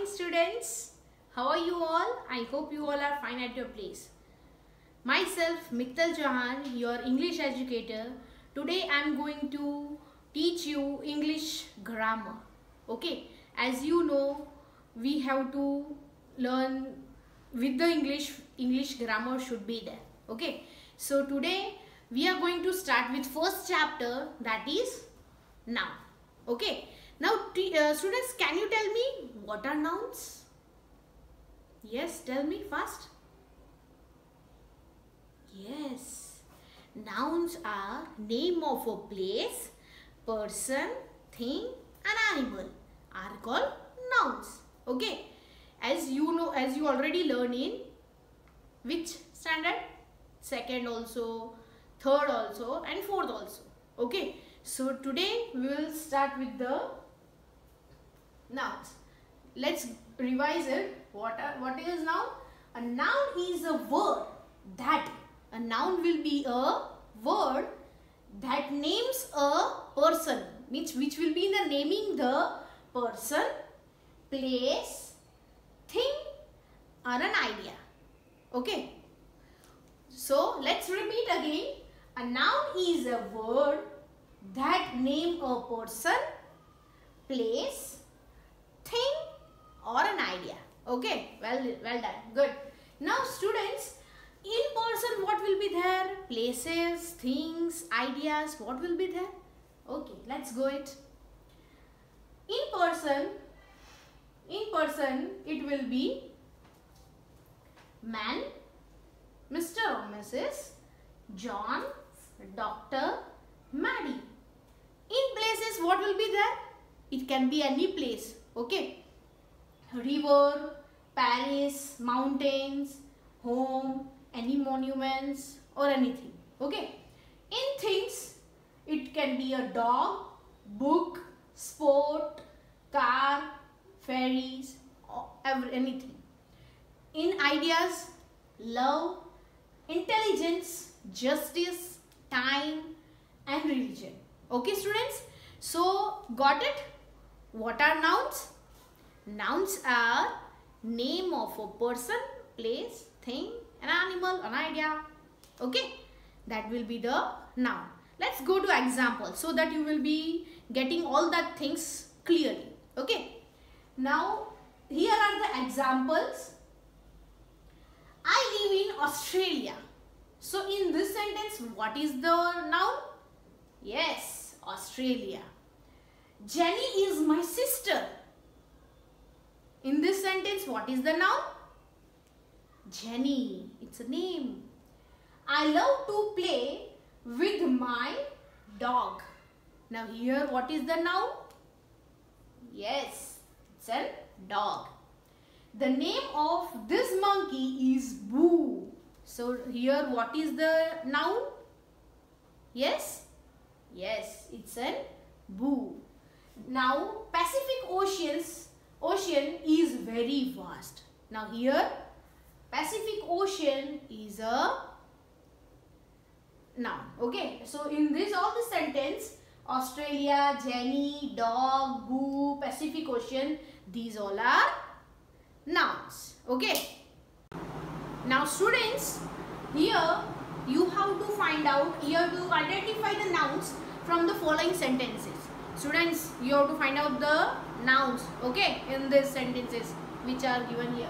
students. How are you all? I hope you all are fine at your place. Myself Miktal Chauhan, your English educator. Today I am going to teach you English grammar. Okay, as you know, we have to learn with the English grammar should be there. Okay, so today we are going to start with first chapter, that is noun. Okay, now students, can you tell me what are nouns? Yes, tell me fast. Yes, nouns are name of a place, person, thing and animal are called nouns. Okay, as you know, as you already learn in which standard? Second also, third also and fourth also. Okay, so today we will start with the nouns. Let's revise it. What is noun? A noun is a word that, a noun will be a word that names a person, which will be the naming the person, place, thing or an idea. Okay, so let's repeat again. A noun is a word that name a person, place, thing or an idea. Okay, well done, good. Now students, in person what will be there? Places, things, ideas, what will be there? Okay, let's go it. In person it will be man, Mr. or Mrs., John, Doctor, Maddie. In places what will be there? It can be any place. Okay, river, Paris, mountains, home, any monuments or anything. Okay, in things it can be a dog, book, sport, car, ferries or anything. In ideas, love, intelligence, justice, time and religion. Okay students, so got it? What are nouns? Nouns are name of a person, place, thing, an animal, an idea. Okay, that will be the noun. Let's go to example so that you will be getting all that things clearly. Okay, now here are the examples. I live in Australia. So in this sentence, what is the noun? Yes, Australia. Jenny is my sister. In this sentence, what is the noun? Jenny, it's a name. I love to play with my dog. Now here, what is the noun? Yes, it's a dog. The name of this monkey is Boo. So here, what is the noun? Yes, it's a Boo. Now Pacific Ocean is very vast. Now here Pacific Ocean is a noun. Okay, so in this all the sentence, Australia, Jenny, dog, Boo, Pacific Ocean, these all are nouns. Okay, now students, here you have to find out, you have to identify the nouns from the following sentences. Students, you have to find out the nouns, okay, in these sentences which are given here.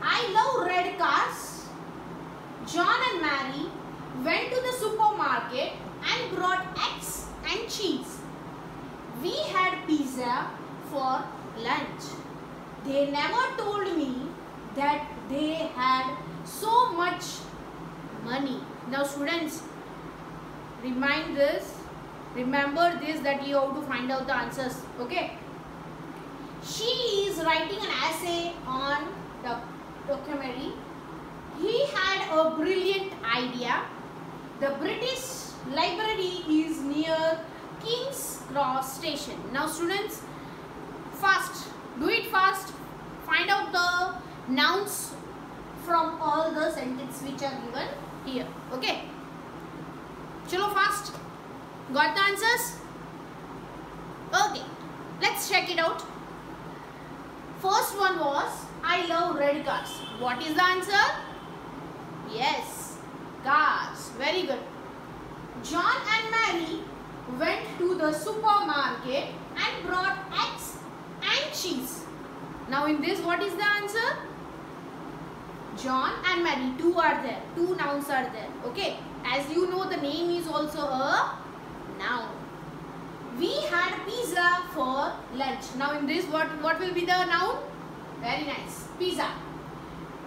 I love red cars. John and Mary went to the supermarket and brought eggs and cheese. We had pizza for lunch. They never told me that they had so much money. Now students, remember this, that you have to find out the answers. Okay, she is writing an essay on the documentary. He had a brilliant idea. The British Library is near King's Cross Station. Now students, fast, do it fast. Find out the nouns from all the sentences which are given here. Okay, chalo fast. Got the answers? Okay, let's check it out. First one was I love red cars. What is the answer? Yes, cars. Very good. John and Mary went to the supermarket and brought eggs and cheese. Now in this, what is the answer? John and Mary, two are there, two nouns are there. Okay, as you know, the name is also a noun. We had pizza for lunch. Now in this, what will be the noun? Very nice, pizza.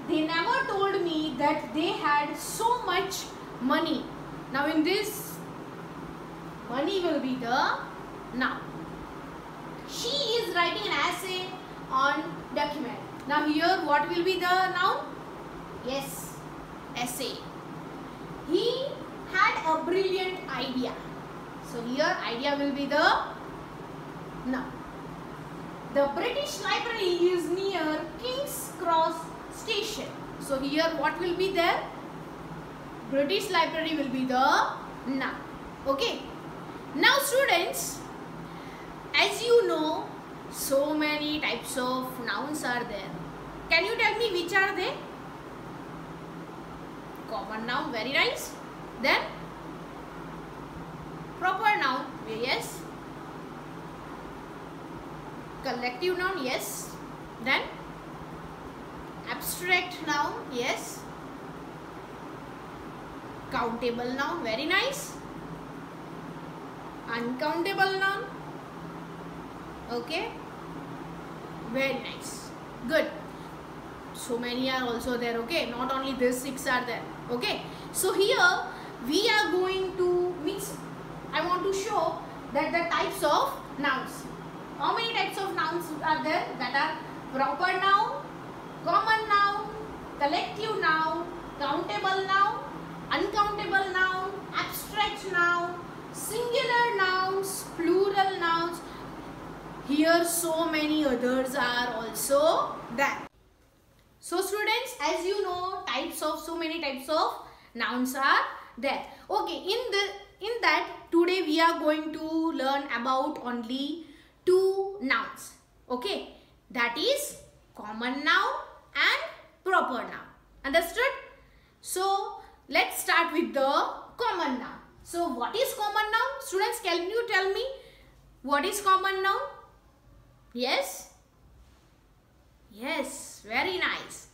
They never told me that they had so much money. Now in this, money will be the noun. She is writing an essay on document. Now here, what will be the noun? Yes, essay. He had a brilliant idea. So here, idea will be the noun. The British Library is near King's Cross Station. So here, what will be there? British Library will be the noun. Okay. Now students, as you know, so many types of nouns are there. Can you tell me which are they? Common noun, very nice. Then proper noun, yes. Collective noun, yes. Then abstract noun, yes. Countable noun, very nice. Uncountable noun, okay, very nice, good. So many are also there, okay, not only these 6 are there, okay. So here we are going to I want to show that the types of nouns. How many types of nouns are there? That are proper noun, common noun, collective noun, countable noun, uncountable noun, abstract noun, singular nouns, plural nouns. Here so many others are also there. So students, as you know, so many types of nouns are there. Okay, in that today we are going to learn about only 2 nouns. Okay, that is common noun and proper noun. Understood? So let's start with the common noun. So what is common noun? Students, can you tell me what is common noun? Yes? Yes, very nice.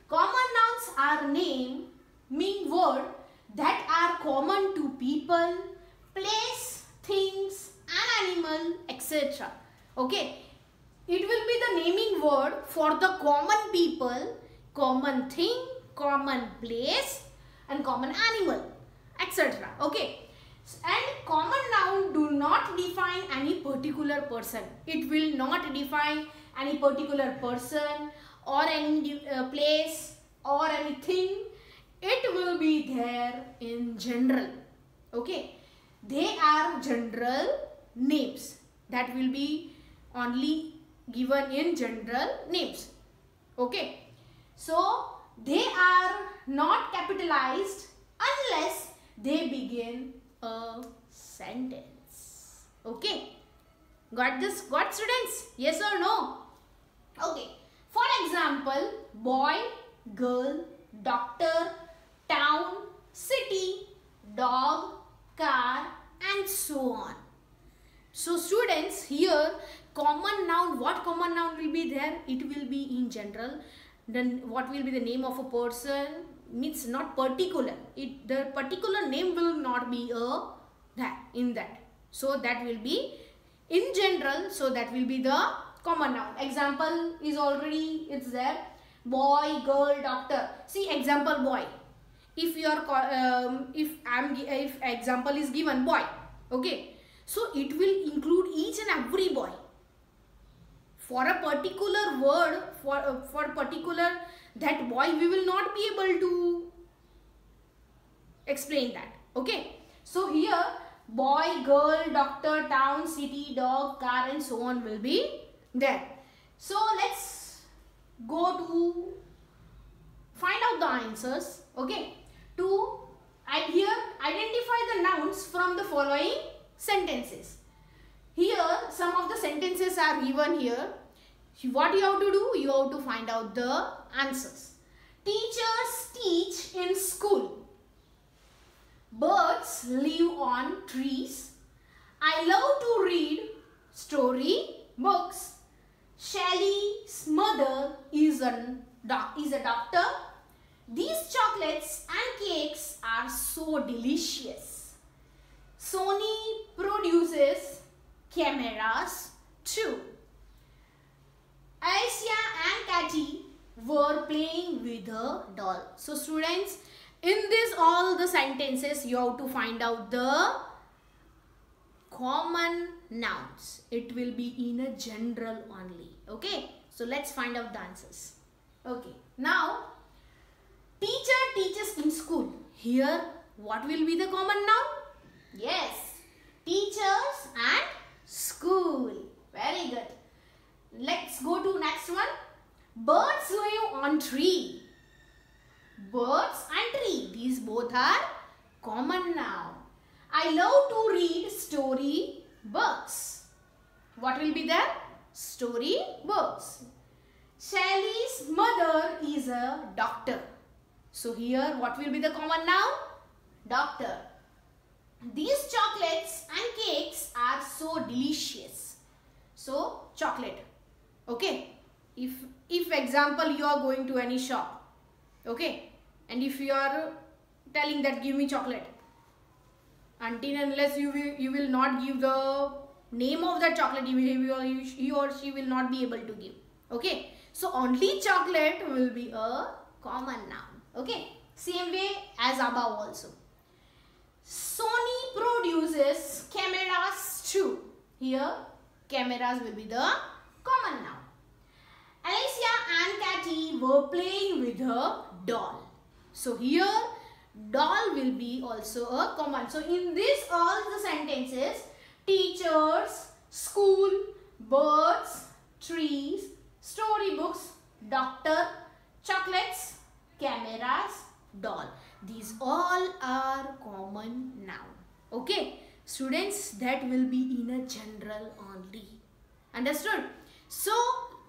Common nouns are name, mean word that are common to people, place, things, an animal, etc. Okay, it will be the naming word for the common people, common thing, common place and common animal, etc. Okay, and common noun do not define any particular person. It will not define any particular person or any place or anything. It will be there in general. Okay, they are general names that will be only given in general names. Okay, so they are not capitalized unless they begin a sentence. Okay, got this? Got students? Yes or no? Okay, for example, boy, girl, doctor, town, city, dog, car and so on. So students, here common noun, what common noun will be there? It will be in general. Then what will be the name of a person? Means not particular. The particular name will not be in that. So that will be in general. So that will be the common noun. Example is already, it's there. Boy, girl, doctor. See example boy. If example is given boy, okay, so it will include each and every boy. For a particular word, for particular that boy, we will not be able to explain that. Okay, so here boy, girl, doctor, town, city, dog, car and so on will be there. So let's go to find out the answers. Okay, here identify the nouns from the following sentences. Here some of the sentences are given here. What you have to do? You have to find out the answers. Teachers teach in school. Birds live on trees. I love to read story books. Shelly's mother is a doctor. These chocolates and cakes are so delicious. Sony produces cameras too. Alicia and Katy were playing with a doll. So students, in this all the sentences you have to find out the common nouns. It will be in a general only. Okay. So let's find out the answers. Okay. Now, teacher teaches in school. Here, what will be the common noun? Yes. Teachers and school. Very good. Let's go to next one. Birds live on tree. Birds and tree. These both are common noun. I love to read story books. What will be there? Story books. Shelly's mother is a doctor. So here what will be the common noun? Doctor. These chocolates and cakes are so delicious. So chocolate. Okay. If example you are going to any shop. Okay. And if you are telling that give me chocolate. Until unless you will not give the name of the chocolate, he or she will not be able to give. Okay. So only chocolate will be a common noun. Okay. Same way as above also. Sony produces cameras too. Here cameras will be the common noun. Alicia and Katy were playing with her doll. So here doll will be also a common. So in this all the sentences, teachers, school, birds, trees, storybooks, doctor, chocolates, cameras, doll. These all are common noun. Okay. Students, that will be in a general only. Understood? So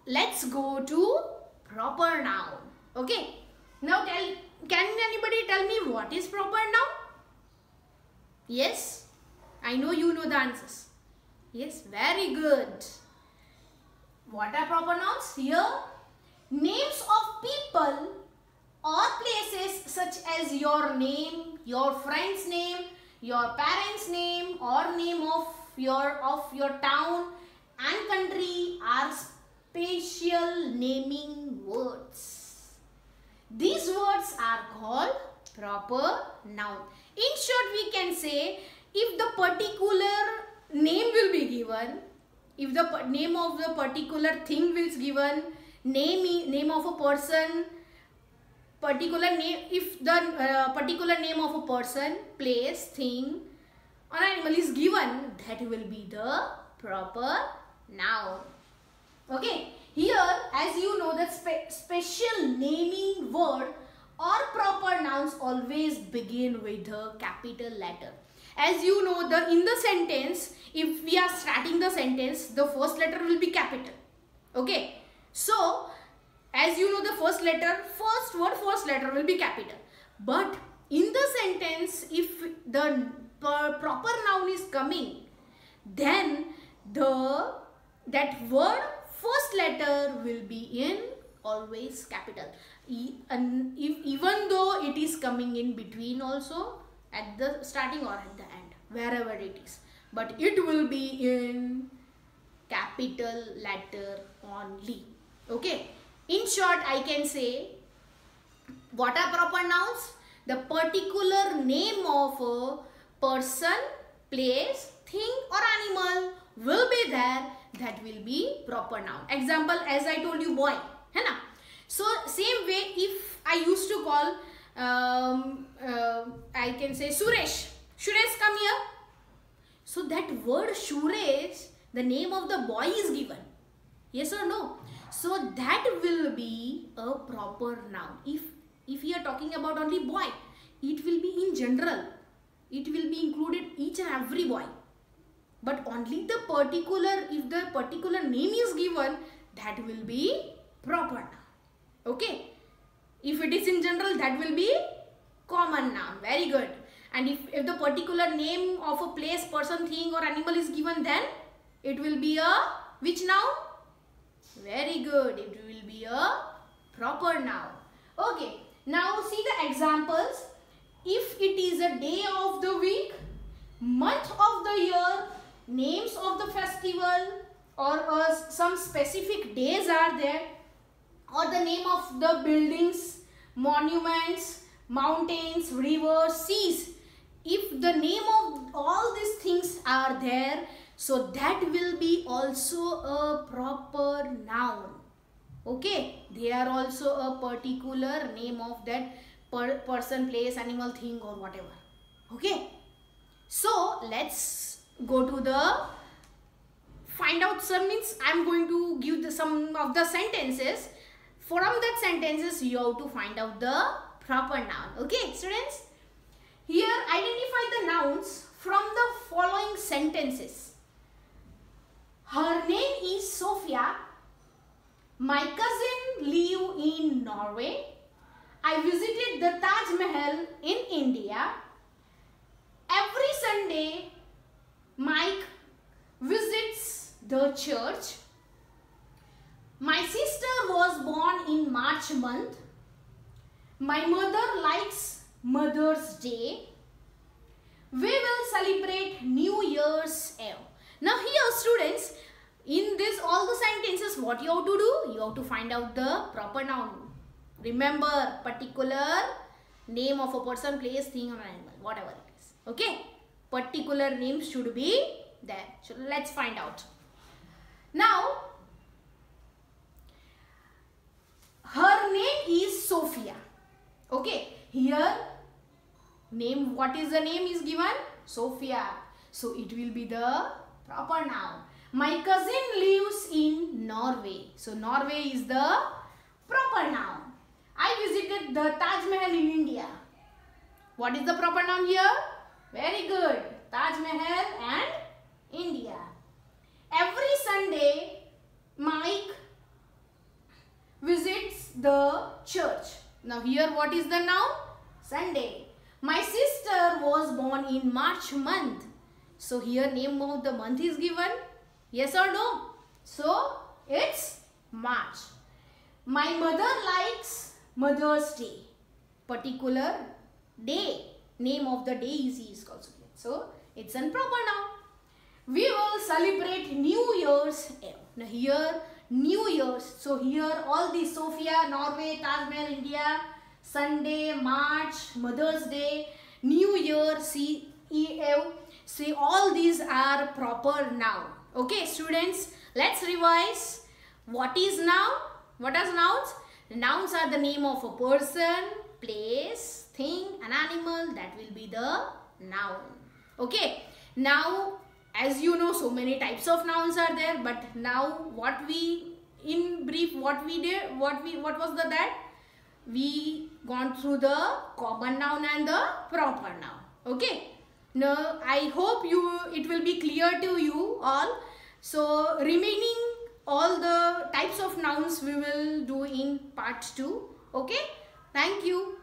let's go to proper noun. Okay. Now can anybody tell me what is proper noun? Yes? I know you know the answers. Yes, very good. What are proper nouns? Here, names of people or places such as your name, your friend's name, your parents' name or name of your town and country are special naming words. These words are called proper noun. In short, we can say if the particular name will be given, if the name of the particular thing is given, name of a person, particular name, if the particular name of a person, place, thing or animal is given, that will be the proper noun. Okay. Here, as you know, the special naming word or proper nouns always begin with a capital letter. As you know, in the sentence, if we are starting the sentence, the first letter will be capital. Okay. So, as you know, the first letter will be capital. But in the sentence, if the proper noun is coming, then that word first letter will be in always capital. Even though it is coming in between also, at the starting or at the end, wherever it is. But it will be in capital letter only. Okay. In short, I can say, what are proper nouns? The particular name of a person, place, thing or animal will be there. That will be proper noun. Example, as I told you, boy. Hai na? So, same way, if I used to call, I can say Suresh. Suresh, come here. So, that word Suresh, the name of the boy is given. Yes or no? So, that will be a proper noun. If we are talking about only boy, it will be in general. It will be included each and every boy. But only the particular, if the particular name is given, that will be proper noun. Okay. If it is in general, that will be common noun. Very good. And if the particular name of a place, person, thing or animal is given, then it will be a which noun? Very good. It will be a proper noun. Okay. Now see the examples. If it is a day of the week, month of the year, names of the festival, or some specific days are there, or the name of the buildings, monuments, mountains, rivers, seas. If the name of all these things are there, so that will be also a proper noun. Okay, they are also a particular name of that person, place, animal, thing or whatever. Okay, so let's go to the find out some means. I am going to give some of the sentences. From that sentences you have to find out the proper noun. Okay, students. Here identify the nouns from the following sentences. Her name is Sophia. My cousin live in Norway. I visited the Taj Mahal in India. Every Sunday, Mike visits the church. My sister was born in March month. My mother likes Mother's Day. We will celebrate New Year's Eve. Now here students, in this all the sentences, what you have to do? You have to find out the proper noun. Remember, particular name of a person, place, thing or animal, whatever it is. Okay? Particular name should be there. So let's find out. Now, her name is Sophia. Okay? Here, name, what is the name is given? Sophia. So it will be the proper noun. My cousin lives in Norway. So Norway is the proper noun. I visited the Taj Mahal in India. What is the proper noun here? Very good. Taj Mahal and India. Every Sunday, Mike visits the church. Now here what is the noun? Sunday. My sister was born in March month. So here name of the month is given. Yes or no? So it's March. My mother likes Mother's Day. Particular day. Name of the day is also given. So it's a proper noun. We will celebrate New Year's Eve. Now here New Year's. So here all these Sophia, Norway, Taj Mahal, India, Sunday, March, Mother's Day, New Year, Eve. See all these are proper noun. Okay students, let's revise. What is noun? What are nouns? Nouns are the name of a person, place, thing, an animal. That will be the noun. Okay. Now, as you know, so many types of nouns are there. But now, what we in brief, what we did, what was that? We gone through the common noun and the proper noun. Okay. Now, I hope it will be clear to you all. So, remaining all the types of nouns we will do in part 2. Okay. Thank you.